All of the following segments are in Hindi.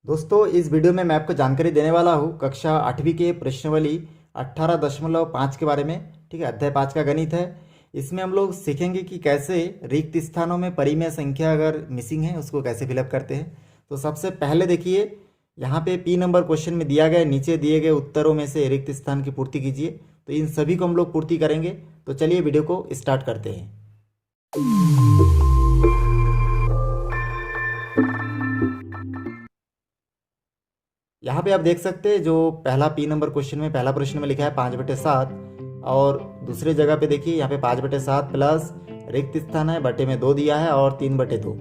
दोस्तों, इस वीडियो में मैं आपको जानकारी देने वाला हूँ कक्षा 8वीं के प्रश्नावली 18.5 के बारे में। ठीक है, अध्याय 5 का गणित है। इसमें हम लोग सीखेंगे कि कैसे रिक्त स्थानों में परिमेय संख्या अगर मिसिंग है उसको कैसे फिलअप करते हैं। तो सबसे पहले देखिए, यहाँ पे पी नंबर क्वेश्चन में दिया गया नीचे दिए गए उत्तरों में से रिक्त स्थान की पूर्ति कीजिए। तो इन सभी को हम लोग पूर्ति करेंगे। तो चलिए वीडियो को स्टार्ट करते हैं। यहाँ पे आप देख सकते हैं जो पहला पी नंबर क्वेश्चन में पहला प्रश्न में लिखा है 5/7 और दूसरे जगह पे देखिए यहाँ पे 5/7 प्लस रिक्त स्थान है बटे में 2 दिया है और 3/2।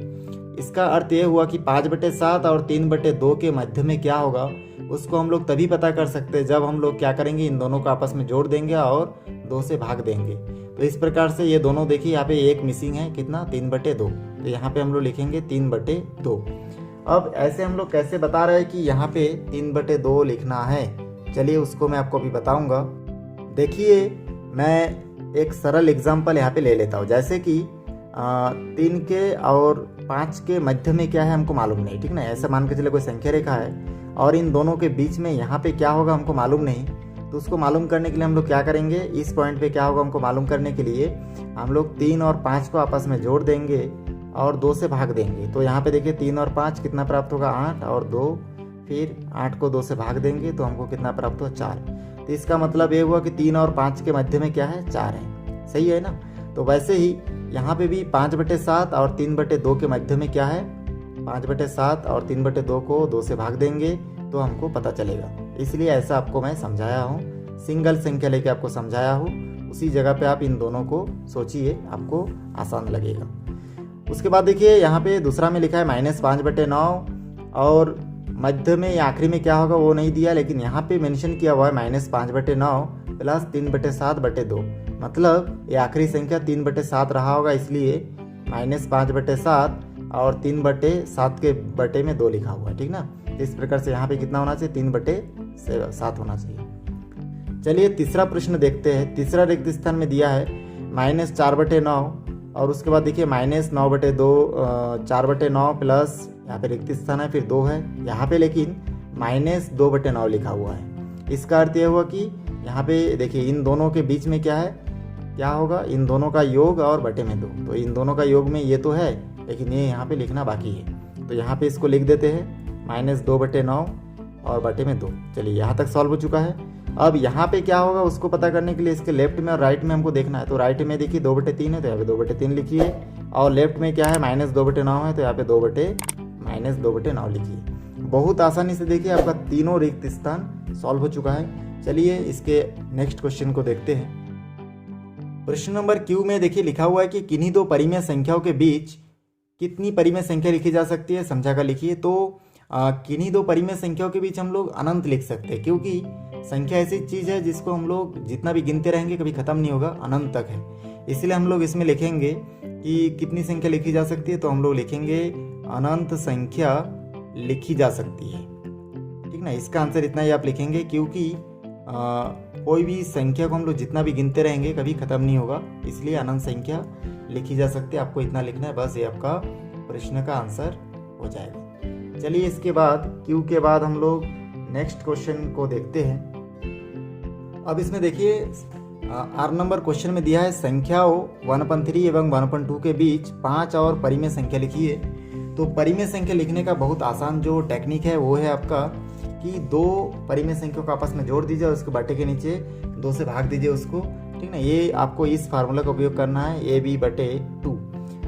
इसका अर्थ ये हुआ कि 5/7 और 3/2 के मध्य में क्या होगा उसको हम लोग तभी पता कर सकते हैं जब हम लोग क्या करेंगे, इन दोनों को आपस में जोड़ देंगे और 2 से भाग देंगे। तो इस प्रकार से ये दोनों देखिए यहाँ पे एक मिसिंग है, कितना 3/2। तो यहाँ पे हम लोग लिखेंगे 3/2। अब ऐसे हम लोग कैसे बता रहे हैं कि यहाँ पे 3/2 लिखना है, चलिए उसको मैं आपको अभी बताऊंगा। देखिए, मैं एक सरल एग्जांपल यहाँ पे ले लेता हूँ। जैसे कि 3 के और 5 के मध्य में क्या है हमको मालूम नहीं, ठीक ना। ऐसा मान के चले कोई संख्या रेखा है और इन दोनों के बीच में यहाँ पे क्या होगा हमको मालूम नहीं। तो उसको मालूम करने के लिए हम लोग क्या करेंगे, इस पॉइंट पे क्या होगा हमको मालूम करने के लिए हम लोग 3 और 5 को आपस में जोड़ देंगे और 2 से भाग देंगे। तो यहाँ पे देखिए 3 और 5 कितना प्राप्त होगा, 8 और 2, फिर 8 को 2 से भाग देंगे तो हमको कितना प्राप्त हुआ, 4। तो इसका मतलब ये हुआ कि 3 और 5 के मध्य में क्या है, 4 है। सही है ना। तो वैसे ही यहाँ पे भी 5/7 और 3/2 के मध्य में क्या है, 5/7 और 3/2 को 2 से भाग देंगे तो हमको पता चलेगा। इसलिए ऐसा आपको मैं समझाया हूँ, सिंगल संख्या लेके आपको समझाया हूँ। उसी जगह पे आप इन दोनों को सोचिए, आपको आसान लगेगा। उसके बाद देखिए यहाँ पे दूसरा में लिखा है -5/9 और मध्य में या आखिरी में क्या होगा वो नहीं दिया, लेकिन यहाँ पे मेंशन किया हुआ है -5/9 प्लस 3/7/2। मतलब ये आखिरी संख्या 3/7 रहा होगा, इसलिए -5/7 और 3/7 के बटे में 2 लिखा हुआ है, ठीक ना। इस प्रकार से यहाँ पे कितना होना चाहिए, 3/7 होना चाहिए। चलिए तीसरा प्रश्न देखते हैं। तीसरा रिक्त स्थान में दिया है -4/9 और उसके बाद देखिए -9/2, 4/9 प्लस यहाँ पे रिक्त स्थान है फिर 2 है यहाँ पे, लेकिन -2/9 लिखा हुआ है। इसका अर्थ यह हुआ कि यहाँ पे देखिए इन दोनों के बीच में क्या है, क्या होगा, इन दोनों का योग और बटे में 2। तो इन दोनों का योग में ये तो है, लेकिन ये यहाँ पे लिखना बाकी है। तो यहाँ पे इसको लिख देते हैं -2/9 और बटे में 2। चलिए यहाँ तक सॉल्व हो चुका है। अब यहाँ पे क्या होगा उसको पता करने के लिए इसके लेफ्ट में और राइट में हमको देखना है। तो राइट में देखिए 2/3 है तो यहाँ पे 2/3 लिखिए, और लेफ्ट में क्या है -2/9 है तो यहाँ पे 2/-2/9 लिखिए। बहुत आसानी से देखिए आपका तीनों रिक्त स्थान सॉल्व हो चुका है। चलिए इसके नेक्स्ट क्वेश्चन को देखते हैं। प्रश्न नंबर क्यू में देखिए लिखा हुआ है कि किन्हीं दो परिमेय संख्याओं के बीच कितनी परिमेय संख्या लिखी जा सकती है, समझा कर लिखिए। तो किन्हीं दो परिमेय संख्याओं के बीच हम लोग अनंत लिख सकते हैं, क्योंकि संख्या ऐसी चीज है जिसको हम लोग जितना भी गिनते रहेंगे कभी खत्म नहीं होगा, अनंत तक है। इसलिए हम लोग इसमें लिखेंगे कि कितनी संख्या लिखी जा सकती है, तो हम लोग लिखेंगे अनंत संख्या लिखी जा सकती है, ठीक ना। इसका आंसर इतना ही आप लिखेंगे, क्योंकि कोई भी संख्या को हम लोग जितना भी गिनते रहेंगे कभी खत्म नहीं होगा, इसलिए अनंत संख्या लिखी जा सकती है। आपको इतना लिखना है, बस ये आपका प्रश्न का आंसर हो जाएगा। चलिए इसके बाद क्यू के बाद हम लोग नेक्स्ट क्वेश्चन को देखते हैं। अब इसमें देखिए आर नंबर क्वेश्चन में दिया है संख्याओं 1/3 एवं 1/2 के बीच 5 और परिमेय संख्या लिखिए। तो परिमेय संख्या लिखने का बहुत आसान जो टेक्निक है वो है आपका कि 2 परिमेय संख्या को आपस में जोड़ दीजिए और उसके बटे के नीचे 2 से भाग दीजिए उसको, ठीक ना। ये आपको इस फार्मूला का उपयोग करना है, AB/2।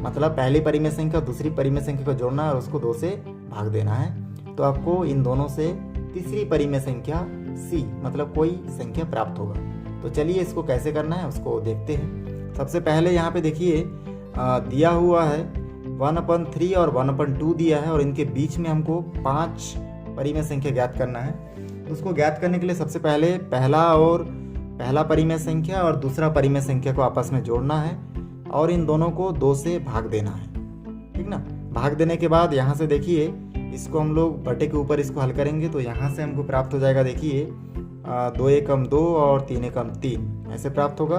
मतलब पहली परिमेय संख्या दूसरी परिमेय संख्या को जोड़ना है और उसको 2 से भाग देना है। तो आपको इन दोनों से तीसरी परिमेय संख्या C मतलब कोई संख्या प्राप्त होगा। तो चलिए इसको कैसे करना है उसको देखते हैं। सबसे पहले यहाँ पे देखिए दिया हुआ है 1/3 और 1/2 दिया है और इनके बीच में हमको 5 परिमेय संख्या ज्ञात करना है। तो उसको ज्ञात करने के लिए सबसे पहले पहला परिमेय संख्या और दूसरा परिमेय संख्या को आपस में जोड़ना है और इन दोनों को 2 से भाग देना है, ठीक ना। भाग देने के बाद यहाँ से देखिए इसको हम लोग बटे के ऊपर इसको हल करेंगे तो यहाँ से हमको प्राप्त हो जाएगा, देखिए 2 एकम 2 और 3 एकम 3 ऐसे प्राप्त होगा,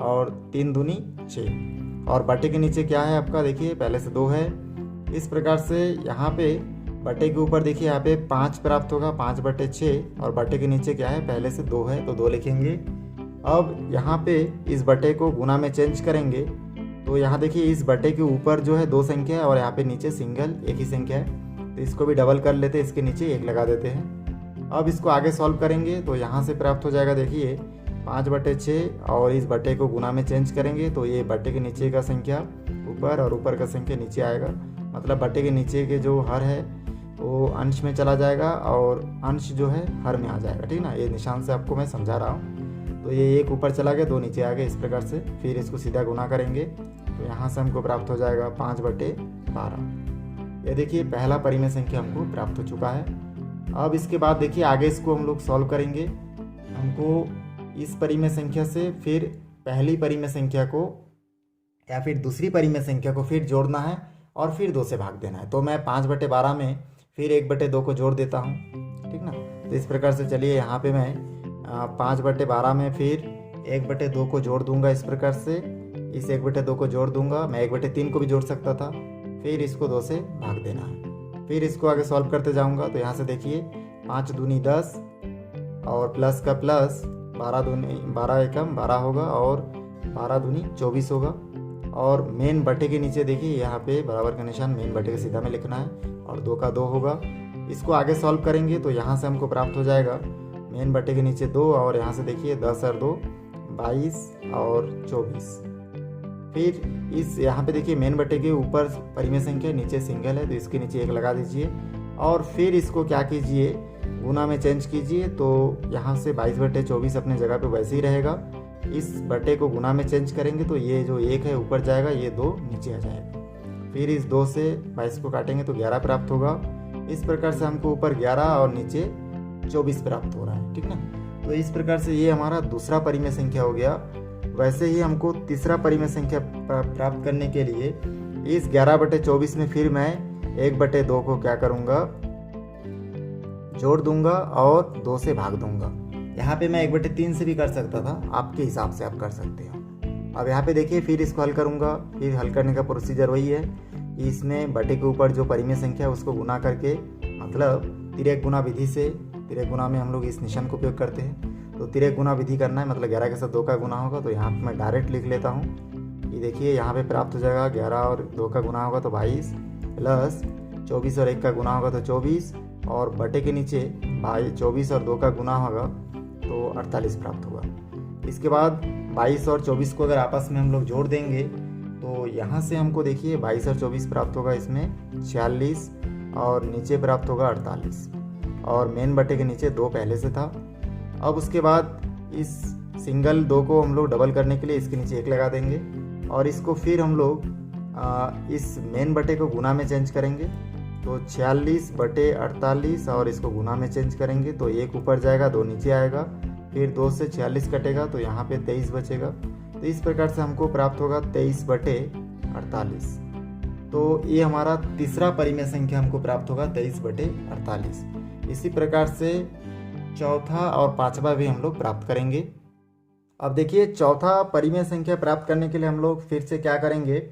और 3 दूनी 6 और बटे के नीचे क्या है आपका, देखिए पहले से 2 है। इस प्रकार से यहाँ पे बटे के ऊपर देखिए यहाँ पे 5 प्राप्त होगा, 5/6, और बटे के नीचे क्या है, पहले से 2 है तो 2 लिखेंगे। अब यहाँ पे इस बटे को गुना में चेंज करेंगे, तो यहाँ देखिए इस बटे के ऊपर जो है 2 संख्या है और यहाँ पे नीचे सिंगल एक ही संख्या है, तो इसको भी डबल कर लेते हैं, इसके नीचे 1 लगा देते हैं। अब इसको आगे सॉल्व करेंगे तो यहाँ से प्राप्त हो जाएगा, देखिए 5/6, और इस बटे को गुना में चेंज करेंगे तो ये बटे के नीचे का संख्या ऊपर और ऊपर का संख्या नीचे आएगा, मतलब बटे के नीचे के जो हर है वो अंश में चला जाएगा और अंश जो है हर में आ जाएगा, ठीक ना। ये निशान से आपको मैं समझा रहा हूँ। तो ये 1 ऊपर चला गया, 2 नीचे आ गए, इस प्रकार से फिर इसको सीधा गुना करेंगे तो यहाँ से हमको प्राप्त हो जाएगा 5/12। ये देखिए पहला परिमेय संख्या हमको प्राप्त हो चुका है। अब इसके बाद देखिए आगे इसको हम लोग सॉल्व करेंगे। हमको इस परिमेय संख्या से फिर पहली परिमेय संख्या को या फिर दूसरी परिमेय संख्या को फिर जोड़ना है और फिर 2 से भाग देना है। तो मैं 5/12 में फिर 1/2 को जोड़ देता हूँ, ठीक ना। तो इस प्रकार से चलिए यहाँ पे मैं 5/12 में फिर 1/2 को जोड़ दूंगा, इस प्रकार से इस 1/2 को जोड़ दूंगा। मैं 1/3 को भी जोड़ सकता था, फिर इसको 2 से भाग देना है। फिर इसको आगे सॉल्व करते जाऊंगा तो यहाँ से देखिए 5 दूनी 10 और प्लस का प्लस 12 एकम 12 होगा और 12 दूनी 24 होगा। और मेन बटे के नीचे देखिए यहाँ पे बराबर का निशान मेन बटे के सीधा में लिखना है और 2 का 2 होगा। इसको आगे सॉल्व करेंगे तो यहाँ से हमको प्राप्त हो जाएगा मेन बटे के नीचे 2 और यहाँ से देखिए 10 और 2 22 और 24। फिर इस यहाँ पे देखिए मेन बटे के ऊपर परिमेय संख्या नीचे सिंगल है तो इसके नीचे 1 लगा दीजिए और फिर इसको क्या कीजिए, गुना में चेंज कीजिए। तो यहाँ से 22/24 अपने जगह पे वैसे ही रहेगा। इस बटे को गुना में चेंज करेंगे तो ये जो 1 है ऊपर जाएगा, ये 2 नीचे आ जाएगा। फिर इस 2 से 22 को काटेंगे तो 11 प्राप्त होगा। इस प्रकार से हमको ऊपर 11 और नीचे 24 प्राप्त हो रहा है, ठीक ना। तो इस प्रकार से ये हमारा दूसरा परिमेय संख्या हो गया। वैसे ही हमको तीसरा परिमेय संख्या प्राप्त करने के लिए इस 11/24 में फिर मैं 1/2 को क्या करूँगा, जोड़ दूंगा और 2 से भाग दूंगा। यहाँ पे मैं 1/3 से भी कर सकता था, आपके हिसाब से आप कर सकते हो। अब यहाँ पे देखिए फिर इसको हल करूँगा। फिर हल करने का प्रोसीजर वही है, इसमें बटे के ऊपर जो परिमेय संख्या है उसको गुना करके, मतलब तिर्यक गुना विधि से, तिर्यक गुना में हम लोग इस निशान का उपयोग करते हैं। तो तिर्यक गुना विधि करना है, मतलब 11 के साथ 2 का गुना होगा। तो यहाँ पे मैं डायरेक्ट लिख लेता हूँ। ये देखिए यहाँ पे प्राप्त हो जाएगा 11 और 2 का गुना होगा तो 22 प्लस 24 और 1 का गुना होगा तो 24 और बटे के नीचे 24 और 2 का गुना होगा तो 48 प्राप्त होगा। इसके बाद 22 और 24 को अगर आपस में हम लोग जोड़ देंगे तो यहाँ से हमको देखिए 22 और 24 प्राप्त होगा, इसमें 46 और नीचे प्राप्त होगा 48 और मेन बटे के नीचे 2 पहले से था। अब उसके बाद इस सिंगल 2 को हम लोग डबल करने के लिए इसके नीचे 1 लगा देंगे और इसको फिर हम लोग इस मेन बटे को गुना में चेंज करेंगे। तो 46/48 और इसको गुना में चेंज करेंगे तो 1 ऊपर जाएगा, 2 नीचे आएगा, फिर 2 से 46 कटेगा तो यहाँ पे 23 बचेगा। तो इस प्रकार से हमको प्राप्त होगा 23/48। तो ये हमारा तीसरा परिमेय संख्या हमको प्राप्त होगा 23/48। इसी प्रकार से चौथा और पांचवा भी हम लोग प्राप्त करेंगे। अब देखिए चौथा परिमेय संख्या प्राप्त करने के लिए हम लोग फिर से क्या करेंगे,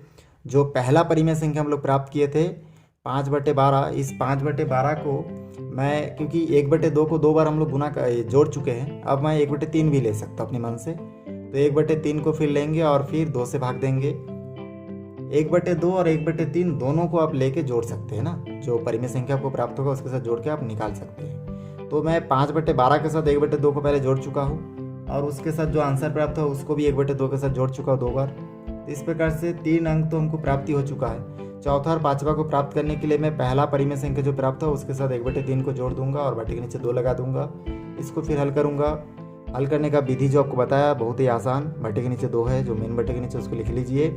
जो पहला परिमेय संख्या हम लोग प्राप्त किए थे 5/12, इस 5/12 को मैं, क्योंकि 1/2 को 2 बार हम लोग गुना जोड़ चुके हैं, अब मैं 1/3 भी ले सकता हूँ अपनी मन से। तो 1/3 को फिर लेंगे और फिर 2 से भाग देंगे। 1/2 और 1/3 दोनों को आप लेके जोड़ सकते हैं ना, जो परिमेय संख्या आपको प्राप्त होगा उसके साथ जोड़ के आप निकाल सकते हैं। तो मैं 5/12 के साथ 1/2 को पहले जोड़ चुका हूँ और उसके साथ जो आंसर प्राप्त हुआ उसको भी 1/2 के साथ जोड़ चुका हूँ 2 बार। तो इस प्रकार से 3 अंक तो हमको प्राप्ति हो चुका है। चौथा और पांचवा को प्राप्त करने के लिए मैं पहला परिमेय संख्या जो प्राप्त हो उसके साथ 1/3 को जोड़ दूंगा और बटे के नीचे 2 लगा दूंगा। इसको फिर हल करूंगा। हल करने का विधि जो आपको बताया बहुत ही आसान, बटे के नीचे 2 है, जो मेन बटे के नीचे उसको लिख लीजिए।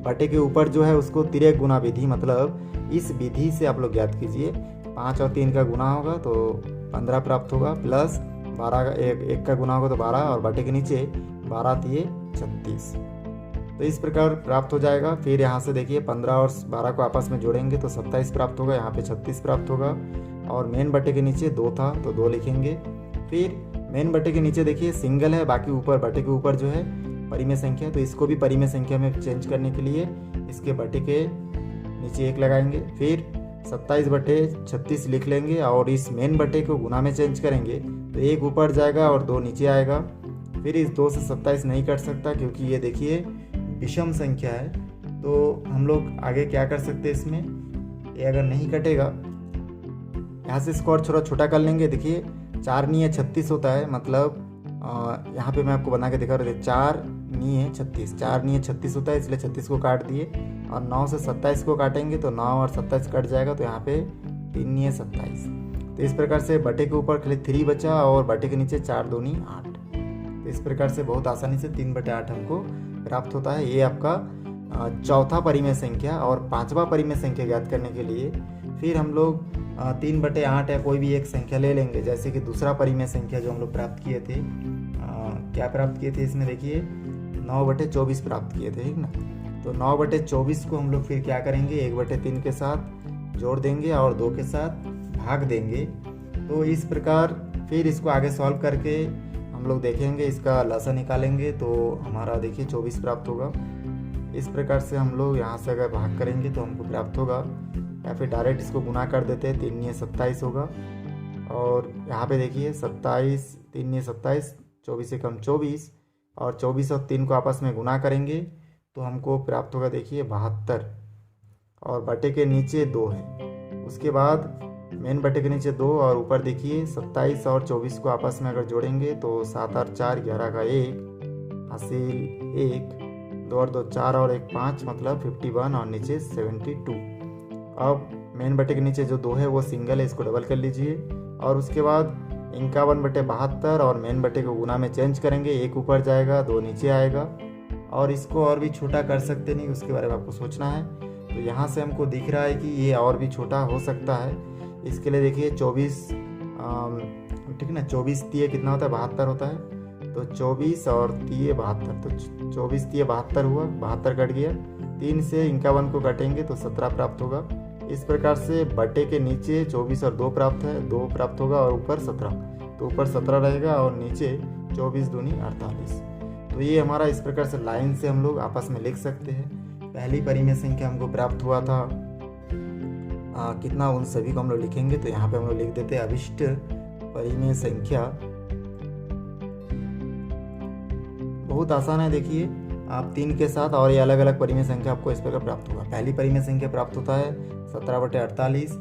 बटे के ऊपर जो है उसको तिर्यक गुना विधि, मतलब इस विधि से आप लोग ज्ञात कीजिए। 5 और 3 का गुना होगा तो 15 प्राप्त होगा, प्लस 12 का 1 का गुना होगा तो 12 और बटे के नीचे 12 तिये 36। तो इस प्रकार प्राप्त हो जाएगा। फिर यहाँ से देखिए 15 और 12 को आपस में जोड़ेंगे तो 27 प्राप्त होगा, यहाँ पे 36 प्राप्त होगा और मेन बटे के नीचे 2 था तो 2 लिखेंगे। फिर मेन बटे के नीचे देखिए सिंगल है, बाकी ऊपर बटे के ऊपर जो है परिमेय संख्या, तो इसको भी परिमेय संख्या में चेंज करने के लिए इसके बटे के नीचे 1 लगाएंगे। फिर 27/36 लिख लेंगे और इस मेन बटे को गुना में चेंज करेंगे तो 1 ऊपर जाएगा और 2 नीचे आएगा। फिर इस 2 से 27 नहीं कट सकता क्योंकि ये देखिए विषम संख्या है। तो हम लोग आगे क्या कर सकते हैं, इसमें ये अगर नहीं कटेगा, यहाँ से इसको और थोड़ा छोटा कर लेंगे। देखिए 4 × 36 होता है, मतलब यहाँ पे मैं आपको बना के दिखा रहा हूँ। 4 × 36, 4 × 36 होता है, इसलिए 36 को काट दिए और 9 से 27 को काटेंगे तो 9 और 27 कट जाएगा, तो यहाँ पे 3 × 27। तो इस प्रकार से बटे के ऊपर खाली 3 बचा और बटे के नीचे 4 × 2 = 8। तो इस प्रकार से बहुत आसानी से 3/8 हमको प्राप्त होता है। ये आपका चौथा परिमेय संख्या। और पांचवा परिमेय संख्या ज्ञात करने के लिए फिर हम लोग 3/8 या कोई भी एक संख्या ले लेंगे। जैसे कि दूसरा परिमेय संख्या जो हम लोग प्राप्त किए थे, क्या प्राप्त किए थे इसमें देखिए 9/24 प्राप्त किए थे, ठीक ना। तो 9/24 को हम लोग फिर क्या करेंगे, 1/3 के साथ जोड़ देंगे और 2 के साथ भाग देंगे। तो इस प्रकार फिर इसको आगे सॉल्व करके हम लोग देखेंगे, इसका लसा निकालेंगे तो हमारा देखिए 24 प्राप्त होगा। इस प्रकार से हम लोग यहाँ से अगर भाग करेंगे तो हमको प्राप्त होगा, या फिर डायरेक्ट इसको गुना कर देते हैं, 3 × 27 होगा। और यहाँ पे देखिए 27, 3 × 27, 24 से कम 24, और 24 और 3 को आपस में गुना करेंगे तो हमको प्राप्त होगा देखिए 72, और बटे के नीचे 2 है। उसके बाद मेन बटे के नीचे 2 और ऊपर देखिए 27 और 24 को आपस में अगर जोड़ेंगे तो 7 और 4 11 का 1 हासिल 1, 2 और 2 4 और 1 5, मतलब 51 और नीचे 72। अब मेन बटे के नीचे जो 2 है वो सिंगल है, इसको डबल कर लीजिए। और उसके बाद 51/72 और मेन बटे को गुना में चेंज करेंगे, 1 ऊपर जाएगा 2 नीचे आएगा। और इसको और भी छोटा कर सकते नहीं, उसके बारे में आपको सोचना है। तो यहाँ से हमको दिख रहा है कि ये और भी छोटा हो सकता है। इसके लिए देखिए 24, ठीक है ना, 24 × 3 कितना होता है, 72 होता है। तो 24 और 3 72, तो 24 × 3 72 हुआ, 72 कट गया। 3 से 51 को काटेंगे तो 17 प्राप्त होगा। इस प्रकार से बटे के नीचे 24 और 2 प्राप्त है, 2 प्राप्त होगा और ऊपर 17, तो ऊपर 17 रहेगा और नीचे 24 × 2 = 48। तो ये हमारा इस प्रकार से लाइन से हम लोग आपस में लिख सकते हैं। पहली परिमेय संख्या हमको प्राप्त हुआ था कितना, उन सभी को हम लोग लिखेंगे। तो यहाँ पे हम लोग लिख देते हैं अभिष्ट परिमेय संख्या। बहुत आसान है, देखिए आप 3 के साथ और ये अलग अलग परिमेय संख्या आपको इस प्रकार प्राप्त होगा। पहली परिमेय संख्या प्राप्त होता है 17/48,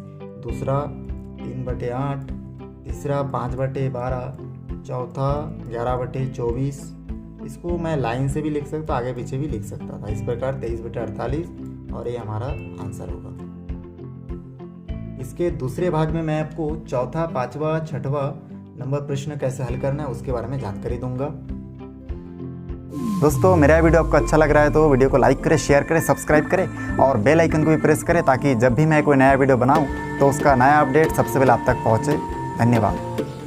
दूसरा 3/8, तीसरा 5/12, चौथा 11/24। इसको मैं लाइन से भी लिख सकता, आगे पीछे भी लिख सकता था। इस प्रकार 23/48 और ये हमारा आंसर होगा। इसके दूसरे भाग में मैं आपको चौथा, 5वां, 6वां नंबर प्रश्न कैसे हल करना है उसके बारे में जानकारी दूंगा। दोस्तों मेरा वीडियो आपको अच्छा लग रहा है तो वीडियो को लाइक करें, शेयर करें, सब्सक्राइब करें और बेल आइकन को भी प्रेस करें ताकि जब भी मैं कोई नया वीडियो बनाऊं तो उसका नया अपडेट सबसे पहले आप तक पहुंचे। धन्यवाद।